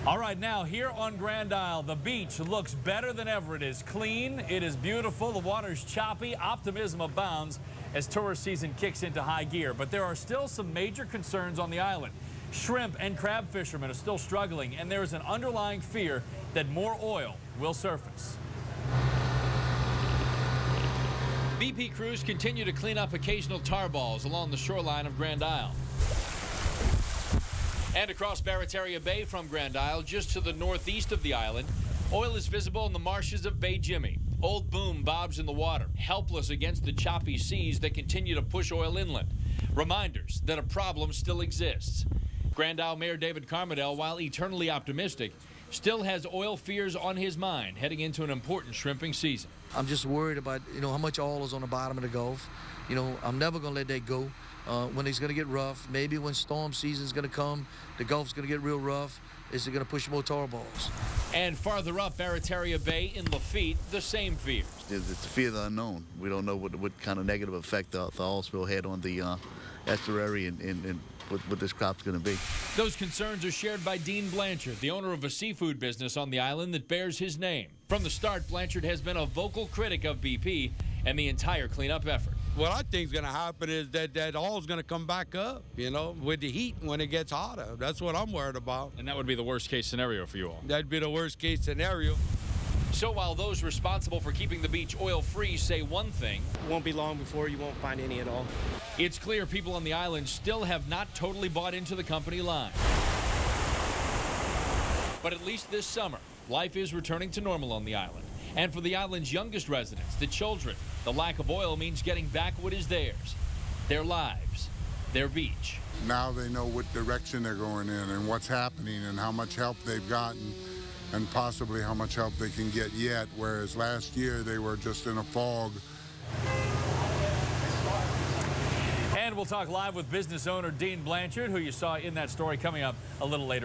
All right, now here on Grand Isle, the beach looks better than ever. It is clean, it is beautiful, the water's choppy, optimism abounds as tourist season kicks into high gear. But there are still some major concerns on the island. Shrimp and crab fishermen are still struggling, and there is an underlying fear that more oil will surface. BP crews continue to clean up occasional tar balls along the shoreline of Grand Isle. And across Barataria Bay from Grand Isle, just to the northeast of the island, oil is visible in the marshes of Bay Jimmy. Old Boom bobs in the water, helpless against the choppy seas that continue to push oil inland. Reminders that a problem still exists. Grand Isle Mayor David Carmidel, while eternally optimistic, still has oil fears on his mind heading into an important shrimping season. I'm just worried about, how much oil is on the bottom of the Gulf. I'm never going to let that go. When it's going to get rough, maybe when storm season is going to come, the Gulf's going to get real rough. Is it going to push more tar balls? And farther up Barataria Bay in Lafitte, the same fears. It's the fear of the unknown. We don't know what kind of negative effect the oil spill had on the estuary and what this crop's going to be. Those concerns are shared by Dean Blanchard, the owner of a seafood business on the island that bears his name. From the start, Blanchard has been a vocal critic of BP and the entire cleanup effort. What I think is going to happen is that oil is going to come back up, with the heat when it gets hotter. That's what I'm worried about. And that would be the worst case scenario for you all. That'd be the worst case scenario. So while those responsible for keeping the beach oil-free say one thing, it won't be long before you won't find any at all. It's clear people on the island still have not totally bought into the company line. But at least this summer, life is returning to normal on the island. And for the island's youngest residents, the children, the lack of oil means getting back what is theirs, their lives, their beach. Now they know what direction they're going in and what's happening and how much help they've gotten and possibly how much help they can get yet, whereas last year they were just in a fog. And we'll talk live with business owner Dean Blanchard, who you saw in that story, coming up a little later.